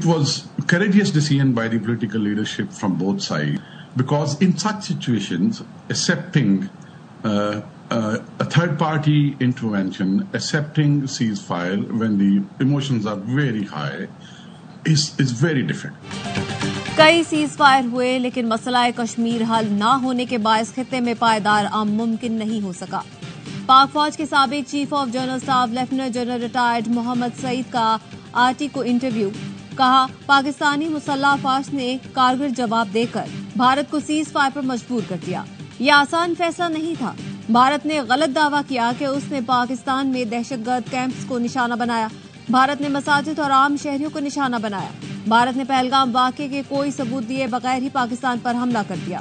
it was a courageous decision by the political leadership from both sides, because in such situations, accepting a third-party intervention, accepting ceasefire when the emotions are very high, is very difficult. کئی cease fire ہوئے لیکن مسئلہ کشمیر حل نہ ہونے کے باعث خطے میں پائیدار امن ممکن نہیں ہو سکا۔ پاک فوج کے سابق chief of general staff lieutenant general retired Muhammad Saeed کا آرٹی کو انٹرویو، کہا پاکستانی مسلح افواج نے کارگر جواب دے کر بھارت کو سیز فائر پر مجبور کر دیا۔ یہ آسان فیصلہ نہیں تھا۔ بھارت نے غلط دعویٰ کیا کہ اس نے پاکستان میں دہشت گرد کیمپس کو نشانہ بنایا۔ بھارت نے مساجد اور عام شہریوں کو نشانہ بنایا۔ بھارت نے پہلگام واقعے کے کوئی ثبوت دیے بغیر ہی پاکستان پر حملہ کر دیا۔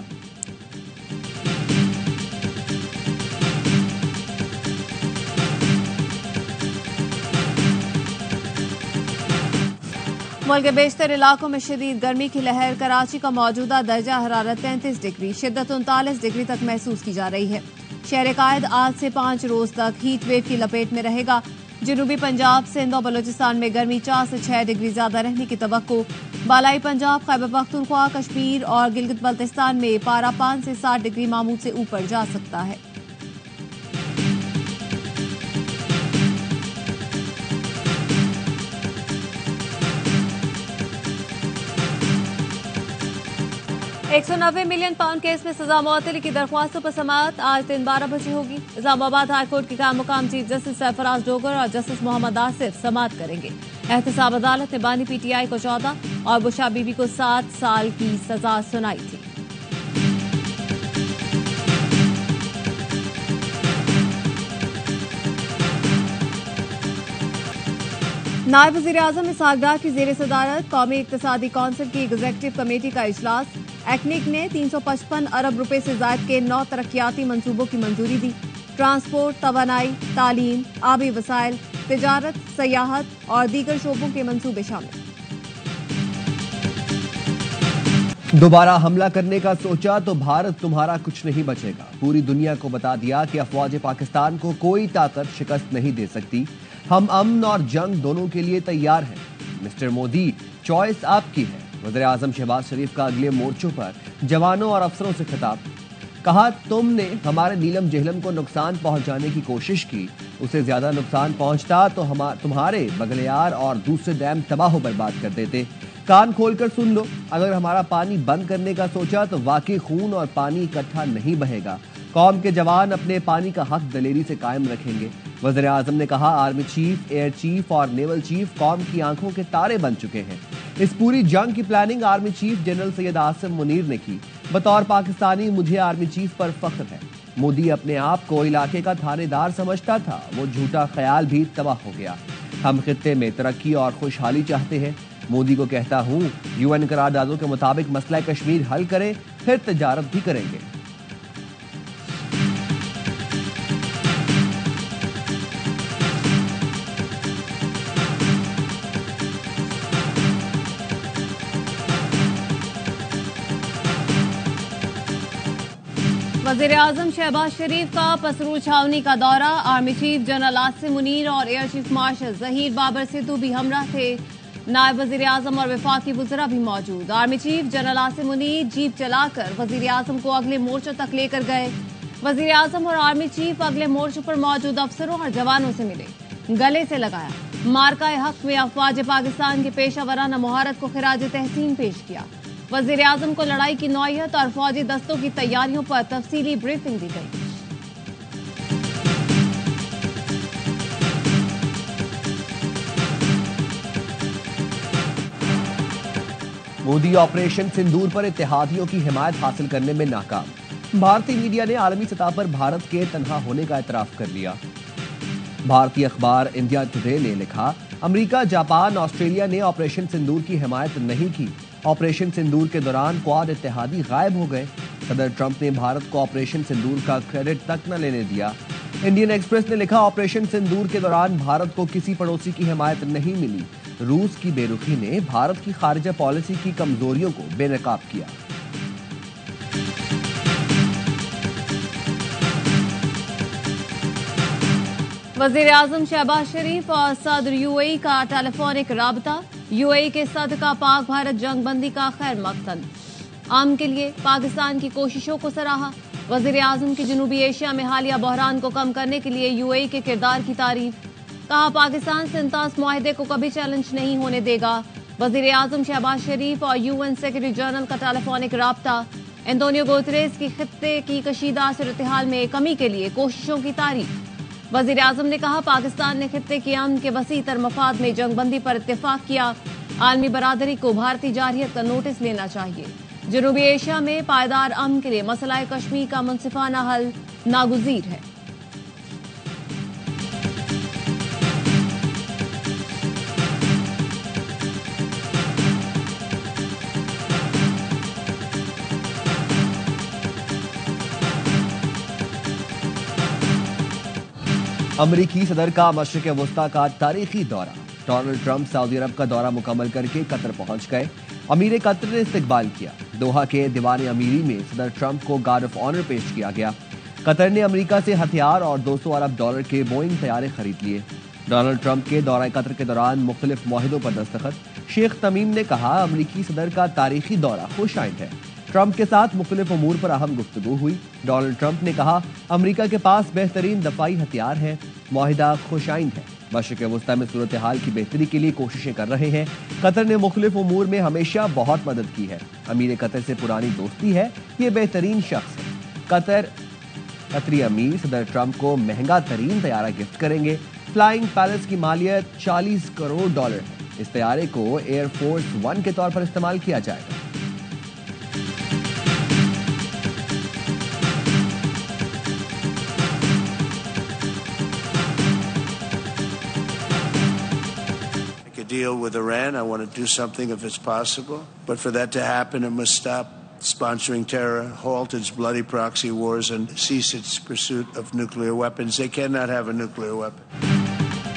ملک کے بیشتر علاقوں میں شدید گرمی کی لہر، کراچی کا موجودہ درجہ حرارت 33 ڈگری، شدت 39 ڈگری تک محسوس کی جا رہی ہے۔ شہر قائد آج سے 5 روز تک ہیٹ ویو کی لپیٹ میں رہے گا۔ جنوبی پنجاب، سندھ اور بلوچستان میں گرمی 4 سے 6 ڈگری زیادہ رہنے کی توقع۔ بالائی پنجاب، خیبر پختونخوا، کشمیر اور گلگت بلتستان میں پارہ 5 سے 7 ڈگری معمول سے اوپر جا سکتا ہے۔ £190 ملین کیس میں سزا معطلی کی درخواستوں پر سماعت آج دن 12 بجے ہوگی۔ اسلام آباد ہائی کورٹ کے قائم مقام چیف جسٹس سرفراز ڈوگر اور جسٹس محمد آصف سماعت کریں گے۔ احتساب عدالت نے بانی پی ٹی آئی کو 14 اور بشا بی بی کو 7 سال کی سزا سنائی تھی۔ نائب وزیر اعظم اسحاق ڈار کی زیر صدارت قومی اقتصادی کونسل کی ایگزیکٹو کمیٹی کا اجلاس۔ ایکنک نے 355 ارب روپے سے زائد کے 9 ترقیاتی منصوبوں کی منظوری دی۔ ٹرانسپورٹ، توانائی، تعلیم، آبی وسائل، تجارت، سیاحت اور دیگر شعبوں کے منصوبے شامل۔ دوبارہ حملہ کرنے کا سوچا تو بھارت تمہارا کچھ نہیں بچے گا۔ پوری دنیا کو بتا دیا کہ افواج پاکستان کو کوئی طاقت شکست نہیں دے سکتی۔ ہم امن اور جنگ دونوں کے لیے تیار ہیں۔ مسٹر مودی، چوائس آپ کی ہے۔ وزیر اعظم شہباز شریف کا اگلے مورچوں پر جوانوں اور افسروں سے خطاب، کہا تم نے ہمارے نیلم جہلم کو نقصان پہنچانے کی کوشش کی، اسے زیادہ نقصان پہنچتا تو تمہارے بغلیار اور دوسرے ڈیم تباہ و برباد کر دیتے۔ کان کھول کر سن لو، اگر ہمارا پانی بند کرنے کا سوچا تو واقعی خون اور پانی اکٹھا نہیں بہے گا۔ قوم کے جوان اپنے پانی کا حق دلیری سے قائم رکھیں گے۔ وزیر اعظم نے کہا آرمی چیف، ایئر چیف اور نیول چیف قوم کی آنکھوں کے تارے بن چکے ہیں۔ اس پوری جنگ کی planning army chief general Syed Asim Munir نے کی۔ بطور پاکستانی مجھے آرمی چیف پر فخر ہے۔ مودی اپنے آپ کو علاقے کا تھانے دار سمجھتا تھا، وہ جھوٹا خیال بھی تباہ ہو گیا۔ ہم خطے میں ترقی اور خوشحالی چاہتے ہیں۔ مودی کو کہتا ہوں UN قراردادوں کے مطابق مسئلہ کشمیر حل کریں، پھر تجارت بھی کریں گے۔ وزیر اعظم شہباز شریف کا پسرور چھاونی کا دورہ، army chief general Asim Munir اور air chief marshal Zaheer Babar Sidhu بھی ہمراہ تھے۔ نائب وزیر اعظم اور وفاقی وزراء بھی موجود۔ Army chief general Asim Munir jeep چلا کر وزیر اعظم کو اگلے مورچوں تک لے کر گئے۔ وزیر اعظم اور آرمی چیف اگلے مورچوں پر موجود افسروں اور جوانوں سے ملے، گلے سے لگایا۔ مارکہ حق میں افواج پاکستان کی پیشہ ورانہ مہارت کو خراج تحسین پیش کیا۔ وزیر اعظم کو لڑائی کی نوعیت اور فوجی دستوں کی تیاریوں پر تفصیلی بریفنگ دی گئی۔ مودی آپریشن سندور پر اتحادیوں کی حمایت حاصل کرنے میں ناکام۔ بھارتی میڈیا نے عالمی سطح پر بھارت کے تنہا ہونے کا اعتراف کر لیا۔ بھارتی اخبار انڈیا ٹوڈے نے لکھا، امریکہ، جاپان، آسٹریلیا نے آپریشن سندور کی حمایت نہیں کی۔ آپریشن سندور کے دوران کواد اتحادی غائب ہو گئے۔ صدر ٹرمپ نے بھارت کو آپریشن سندور کا کریڈٹ تک نہ لینے دیا۔ انڈین ایکسپریس نے لکھا، آپریشن سندور کے دوران بھارت کو کسی پڑوسی کی حمایت نہیں ملی۔ روس کی بے رخی نے بھارت کی خارجہ پالیسی کی کمزوریوں کو بے نقاب کیا۔ वज़ीर आज़म शहबाज शरीफ और सदर यूएई का टेलीफोनिक राबता। यूएई के सदर का पाक भारत जंग बंदी का खैर मकसद आम के लिए पाकिस्तान की कोशिशों को सराहा। वज़ीर आज़म की जनूबी एशिया में हालिया बहरान को कम करने के लिए यूएई के किरदार की तारीफ। कहा पाकिस्तान से इंतास मुआहदे को कभी चैलेंज नहीं होने देगा। वज़ीर आज़म शहबाज शरीफ और यूएन सेक्रेटरी जनरल का टेलीफोनिक राबता। एंटोनियो गुतेरेस की खित्ते की कशीदा सूरत-ए-हाल में कमी के लिए कोशिशों की तारीफ। वज़ीर आज़म ने कहा पाकिस्तान ने खित्ते के अमन के वसी तर मफाद में जंगबंदी पर इत्तेफाक किया। आलमी बरादरी को भारतीय जारहियत का नोटिस लेना चाहिए। जनूबी एशिया में पायदार अमन के लिए मसला कश्मीर का मुनसिफाना हल नागुज़ीर है। अमरीकी सदर का मशरिक़ वस्ता का तारीखी दौरा। डोनाल्ड ट्रंप सऊदी अरब का दौरा मुकम्मल करके कतर पहुंच गए। अमीर कतर ने इस्तकबाल किया। दोहा के दीवान अमीरी में सदर ट्रंप को गार्ड ऑफ ऑनर पेश किया गया। कतर ने अमेरिका से हथियार और 200 अरब डॉलर के बोइंग तैयारे खरीद लिए। डोनाल्ड ट्रंप के दौरा कतर के दौरान मुख्तलिफ मुआहिदों पर दस्तखत। शेख तमीम ने कहा अमरीकी सदर का तारीखी दौरा खुशाइंद है। ट्रंप के साथ मुख्तलिफ उमूर पर अहम गुफ्तगू हुई। डोनाल्ड ट्रंप ने कहा अमेरिका के पास बेहतरीन दफाई हथियार है। मुआहिदा खुशाइंद है। मशरिक़ वस्ता में सूरत हाल की बेहतरी के लिए कोशिशें कर रहे हैं। कतर ने मुख्तलिफ उमूर में हमेशा बहुत मदद की है। अमीर कतर से पुरानी दोस्ती है। ये बेहतरीन शख्स है। कतरी अमीर सदर ट्रंप को महंगा तरीन तैयारा गिफ्ट करेंगे। फ्लाइंग पैलेस की मालियत $40 करोड़ है। इस तैयारे को एयरफोर्स 1 के तौर पर इस्तेमाल किया जाएगा। Deal with Iran. I want to do something if it's possible. But for that to happen, it must stop sponsoring terror, halt its bloody proxy wars, and cease its pursuit of nuclear weapons. They cannot have a nuclear weapon.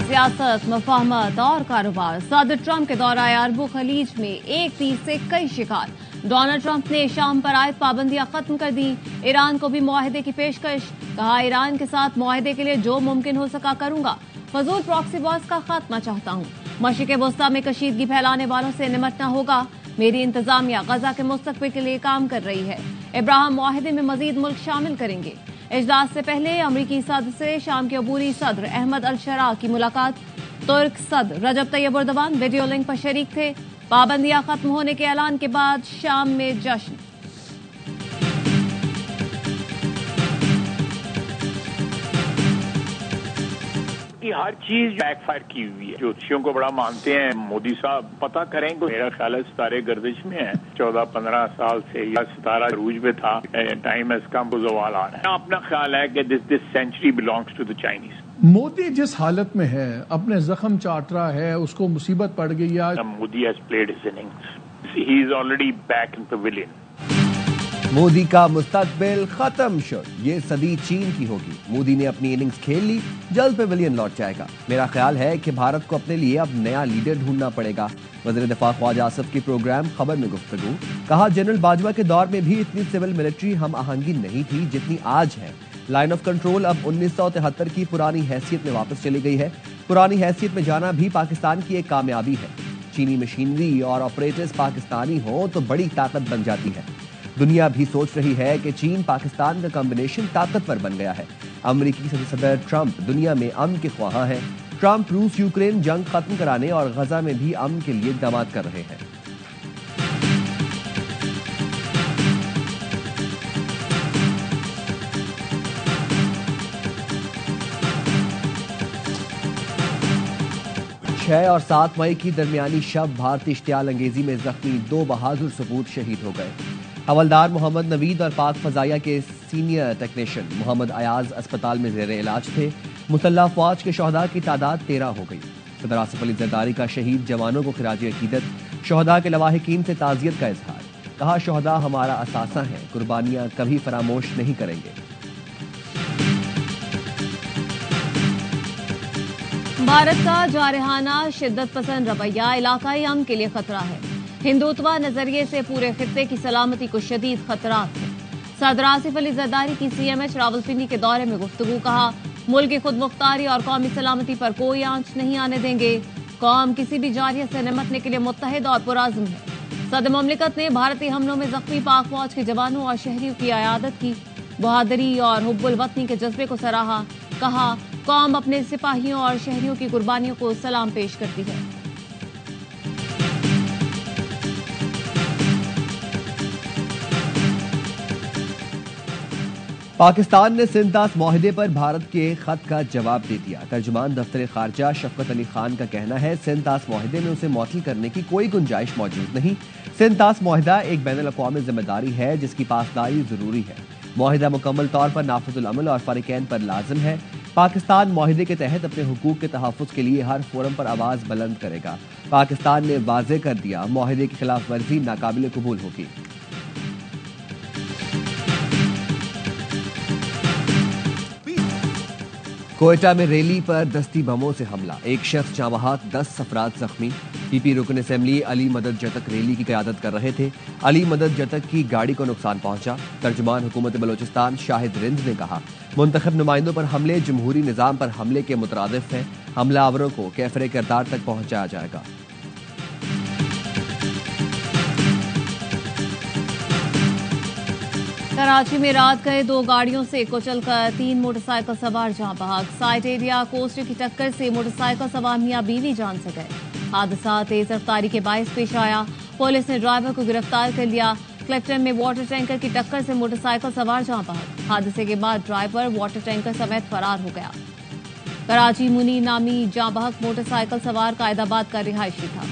सियासत, मुफाहमत और कारोबार। सदर Trump के दौरा अरब खलीज में एक तीर से कई शिकार। डोनाल्ड ट्रंप ने शाम पर आयद पाबंदियां खत्म कर दी। ईरान को भी मुआहदे की पेशकश। कहा ईरान के साथ मुआहदे के लिए जो मुमकिन हो सका करूंगा। फजूल प्रॉक्सी वॉर्स का खात्मा चाहता हूं। मशरिक़ वस्ता में कशीदगी फैलाने वालों से निमटना होगा। मेरी इंतजामिया गजा के मुस्तकबिल के लिए काम कर रही है। इब्राहिम मुआहदे में मजीद मुल्क शामिल करेंगे। इजलास से पहले अमरीकी सदर से शाम के अबूरी सदर अहमद अल शरा की मुलाकात। तुर्क सदर रजब तैयब एर्दोगान वीडियो लिंक पर शरीक थे। पाबंदियां खत्म होने के ऐलान के बाद शाम में जश्न। हर चीज बैकफायर की हुई है। ज्योतिषियों को बड़ा मानते हैं मोदी साहब। पता करें तो मेरा ख्याल है सितारे गर्दिश में है। 14-15 साल से यह सितारा अरूज में था। टाइम हैज कम टू ज़वाल आ रहा है। अपना ख्याल है कि this century belongs to the Chinese. Modi जिस हालत में है, अपने जख्म चाट रहा है, उसको मुसीबत पड़ गई है। Modi has played his innings. He is already back in pavilion. Modi का मुस्तकबिल खत्म शुद। ये सदी चीन की होगी। मोदी ने अपनी इनिंग्स खेल ली। जल्द पेविलियन लौट जाएगा। मेरा ख्याल है कि भारत को अपने लिए अब नया लीडर ढूंढना पड़ेगा। वज़ीर दिफा ख्वाजा आसिफ की प्रोग्राम खबर में गुफ्तगू। कहा जनरल बाजवा के दौर में भी इतनी सिविल मिलिट्री हम आहंगी नहीं थी जितनी आज है। लाइन ऑफ कंट्रोल अब 1973 की पुरानी हैसियत में वापस चली गई है। पुरानी हैसियत में जाना भी पाकिस्तान की एक कामयाबी है। चीनी मशीनरी और ऑपरेटर्स पाकिस्तानी हो तो बड़ी ताकत बन जाती है। दुनिया भी सोच रही है कि चीन पाकिस्तान का कॉम्बिनेशन ताकतवर बन गया है। अमेरिकी सदर ट्रंप दुनिया में अमन के ख्वाहां हैं। ट्रंप रूस यूक्रेन जंग खत्म कराने और गजा में भी अमन के लिए इक़दाम कर रहे हैं। छह और 7 मई की दरमियानी शब भारतीय इश्तियाल अंगेजी में जख्मी 2 बहादुर सपूत शहीद हो गए। हवलदार मोहम्मद नवीद और पाक फजाइया के सीनियर टेक्नीशियन मोहम्मद अयाज अस्पताल में ज़ेर इलाज थे। मुसल्लह फौज के शहदा की तादाद 13 हो गई। सदर आसिफ अली जरदारी का शहीद जवानों को खिराज अकीदत। शहदा के लवाहिकीन से ताज़ियत का इजहार। कहा शहदा हमारा असासा है, कुर्बानियां कभी फरामोश नहीं करेंगे। भारत का जारहाना शिद्दत पसंद रवैया इलाकाई अमन के लिए खतरा है। हिंदुत्वा नजरिए से पूरे खित्ते की सलामती को शदीद खतरात है। सदर आसिफ अली जरदारी की CMH रावलपिंडी के दौरे में गुफ्तगू। कहा मुल्क की खुद मुख्तारी और कौमी सलामती पर कोई आंच नहीं आने देंगे। कौम किसी भी जारियत से निमटने के लिए मुत्तहिद और पुरअज़्म है। सदर मुमलिकत ने भारतीय हमलों में जख्मी पाक फौज के जवानों और शहरियों की इयादत की। बहादुरी और हुब्बुल वतनी के जज्बे को सराहा। कहा, कौम अपने सिपाहियों और शहरियों की कुर्बानियों को सलाम पेश करती है। पाकिस्तान ने सिंतास मुआहदे पर भारत के खत का जवाब दे दिया। तर्जुमान दफ्तर खारजा शफकत अली खान का कहना है, सिंतास मुआहदे में उसे मुअत्तल करने की कोई गुंजाइश मौजूद नहीं। सिंतास मुआहदा एक बैनुल अक़वामी जिम्मेदारी है जिसकी पासदारी जरूरी है। मुआहदा मुकम्मल तौर पर नाफिजुल अमल और फरीकैन पर लाजिम है। पाकिस्तान मुआहदे के तहत अपने हुकूक के तहफ़्फ़ुज़ के लिए हर फोरम पर आवाज़ बुलंद करेगा। पाकिस्तान ने वाज़ेह कर दिया, मुआहदे की खिलाफ वर्जी नाकाबिल कबूल होगी। कोयटा में रैली पर दस्ती बमों से हमला, एक शख्स जाँ बहक, 10 अफराद जख्मी। पीपी रुकन असेंबली अली मदद जतक रैली की क़यादत कर रहे थे। अली मदद जतक की गाड़ी को नुकसान पहुंचा। तर्जुमान हुकूमत बलोचिस्तान शाहिद रिंज ने कहा, मुंतखब नुमाइंदों पर हमले जमहूरी निज़ाम पर हमले के मुतरादिफ है। हमलावरों को कैफरे किरदार तक पहुंचाया जाएगा। कराची में रात गए 2 गाड़ियों से कुचलकर 3 मोटरसाइकिल सवार जाँ बहक। साइट एरिया कोस्ट की टक्कर से मोटरसाइकिल सवार मियां बीवी जान से गए। हादसा तेज रफ्तारी के बायस पेश आया। पुलिस ने ड्राइवर को गिरफ्तार कर लिया। क्लिफ्टन में वाटर टैंकर की टक्कर से मोटरसाइकिल सवार जाँ बहक। हादसे के बाद ड्राइवर वाटर टैंकर समेत फरार हो गया। कराची मुनी नामी जाँ बहक मोटरसाइकिल सवार कायदाबाद का रिहायशी था।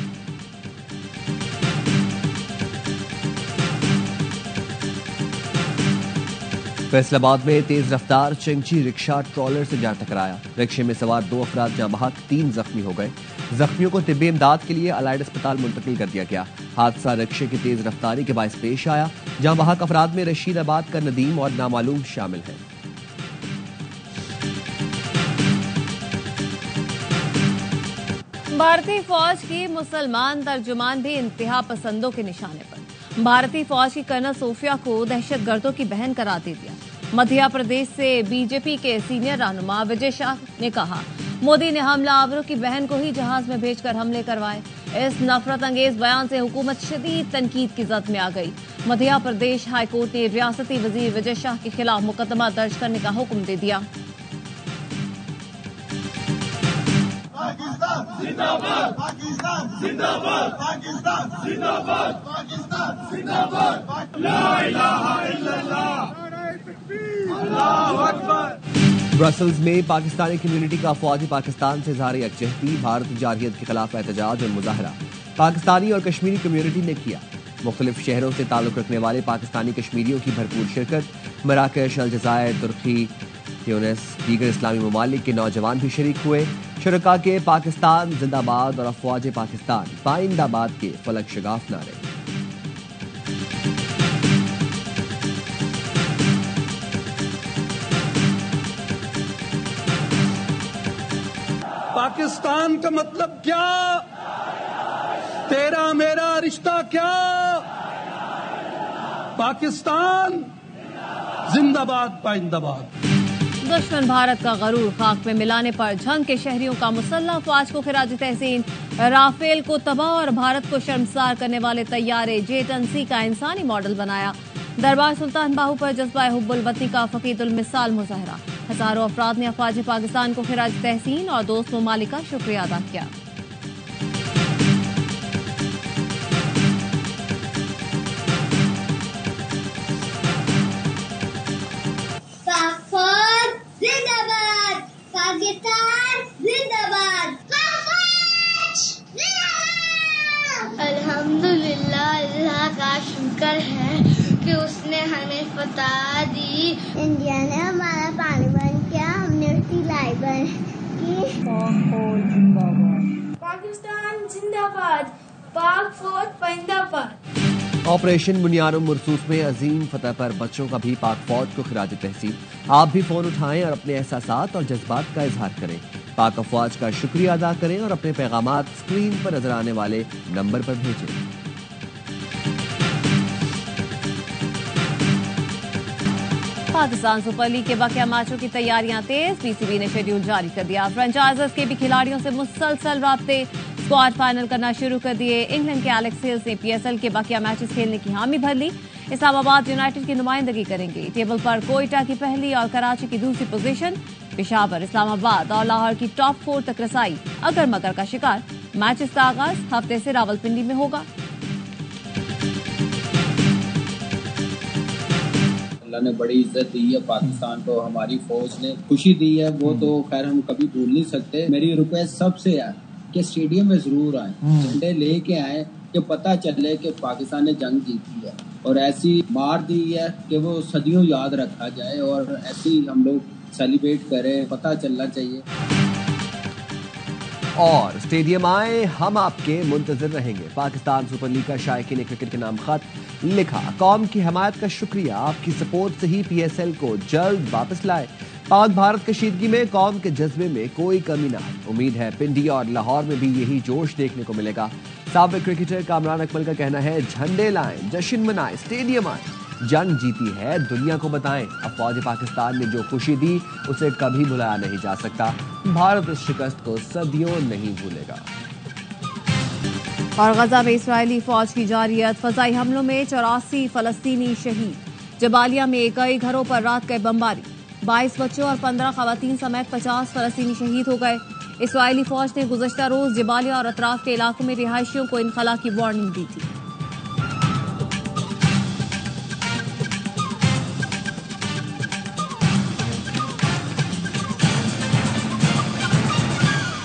फैसलाबाद में तेज रफ्तार चिंची रिक्शा ट्रॉलर से जा टकराया। रिक्शे में सवार 2 अफराद जाँ बहक, 3 जख्मी हो गए। जख्मियों को तिब्बी इमदाद के लिए अलाइड अस्पताल मुंतकिल कर दिया गया। हादसा रिक्शे की तेज रफ्तारी के बायस पेश आया। जाँ बहक अफराद में रशीदाबाद का नदीम और नामालूम शामिल है। भारतीय फौज की मुसलमान तर्जुमान भी इंतहा पसंदों के निशाने पर। भारतीय फौज की कर्नल सोफिया को दहशतगर्दों की बहन करार दे दिया। मध्य प्रदेश से बीजेपी के सीनियर रहनुमा विजय शाह ने कहा, मोदी ने हमलावरों की बहन को ही जहाज में भेजकर हमले करवाए। इस नफरत अंगेज बयान से हुकूमत शदीद तनकीद की जद में आ गई। मध्य प्रदेश हाईकोर्ट ने रियासती वजीर विजय शाह के खिलाफ मुकदमा दर्ज करने का हुक्म दे दिया। पाकिस्तान जिंदाबाद, पाकिस्तान जिंदाबाद, पाकिस्तान जिंदाबाद, पाकिस्तान जिंदाबाद, ला इलाहा इल्लल्लाह, अल्लाहु अकबर। ब्रसल्स में पाकिस्तानी कम्युनिटी का फौजी पाकिस्तान से इज़हार यकजहती, भारत जारहियत के खिलाफ एहतजाज और मुजाहरा पाकिस्तानी और कश्मीरी कम्युनिटी ने किया। मुख्तलिफ शहरों से ताल्लुक रखने वाले पाकिस्तानी कश्मीरियों की भरपूर शिरकत। मराकश, अलजज़ायर, तुर्की, ट्यूनिस, दीगर इस्लामी ममालिक के नौजवान भी शरीक हुए। शुरका के पाकिस्तान जिंदाबाद और अफवाज पाकिस्तान पाइंदाबाद के फलक शगाफ नारे। पाकिस्तान का मतलब क्या, तेरा मेरा रिश्ता क्या, पाकिस्तान जिंदाबाद पाइंदाबाद। दुश्मन भारत का गरूर खाक में मिलाने पर झंग के शहरियों का मुसल्लह अफवाज को खिराज तहसीन। राफेल को तबाह और भारत को शर्मसार करने वाले तैयारे J-10C का इंसानी मॉडल बनाया। दरबार सुल्तान बाहू पर जज्बा हुब्बुल वतनी का फकीदुल मिसाल मुजाहरा। हजारों अफराद ने अफवाज पाकिस्तान को खिराज तहसीन और दोस्त ममालिक का शुक्रिया अदा किया। अल्हम्दुलिल्लाह, अल्लाह का शुक्र है कि उसने हमें फतह दी। इंडिया ने हमारा पानी बंद किया, हमने उसकी लाई बंद की। पाकिस्तान जिंदाबाद, पाक फौज पाइंदाबाद। ऑपरेशन बुनियादुल मुरसूस में अजीम फतह पर बच्चों का भी पाक फौज को खिराज तहसीन। आप भी फोन उठाएं और अपने एहसासात और जज्बात का इजहार करें। पाक अफवाज का शुक्रिया अदा करें और अपने पैगामात स्क्रीन पर नजर आने वाले नंबर पर भेजें। पाकिस्तान सुपर लीग के बाकी मैचों की तैयारियां तेज, पीसीबी ने शेड्यूल जारी कर दिया। फ्रेंचाइजर्स के भी खिलाड़ियों से मुसलसल राब्ते, स्क्वाड फाइनल करना शुरू कर दिए। इंग्लैंड के एलेक्स हेल्स ने पीएसएल के बाकी मैचेस खेलने की हामी भर ली। इस्लामाबाद यूनाइटेड की नुमाइंदगी करेंगे। टेबल पर कोयटा की पहली और कराची की दूसरी पोजीशन, पेशावर, इस्लामाबाद और लाहौर की टॉप 4 तक रसाई अगर मगर का शिकार। मैचेस का आगाज हफ्ते से रावलपिंडी में होगा। अल्लाह ने बड़ी इज्जत दी है पाकिस्तान को, हमारी फौज ने खुशी दी है, वो तो खैर हम कभी भूल नहीं सकते। मेरी रिक्वेस्ट सबसे है कि स्टेडियम में जरूर आए, झंडे लेके आए, कि पता चले कि पाकिस्तान ने जंग जीती है और ऐसी मार दी है कि वो सदियों याद रखा जाए और ऐसे ही हम लोग सेलिब्रेट करें, पता चलना चाहिए। और स्टेडियम आए, हम आपके मुंतजर रहेंगे। पाकिस्तान सुपर लीग का शायकीन क्रिकेट के नाम खत लिखा, कौम की हमायत का शुक्रिया, आपकी सपोर्ट से ही पीएसएल को जल्द वापस लाए। पाक भारत कशीदगी में कौम के जज्बे में कोई कमी ना आए। उम्मीद है पिंडी और लाहौर में भी यही जोश देखने को मिलेगा। साबिक क्रिकेटर कामरान अकमल का कहना है, झंडे लाएं, जश्न मनाएं, स्टेडियम आए, जंग जीती है, दुनिया को बताएं। अफवाज पाकिस्तान ने जो खुशी दी उसे कभी भुलाया नहीं जा सकता। भारत इस शिकस्त को सदियों नहीं भूलेगा। और गजा में इस्राएली फौज की जारियत, फजाई हमलों में 84 फलस्तीनी शहीद। जबालिया में कई घरों पर रात गए बमबारी, 22 बच्चों और 15 खवातीन समेत 50 फलस्तीनी शहीद हो गए। इस्राएली फौज ने गुज़श्ता रोज जबालिया और अतराफ के इलाकों में रिहायशियों को इनखला की वार्निंग दी थी।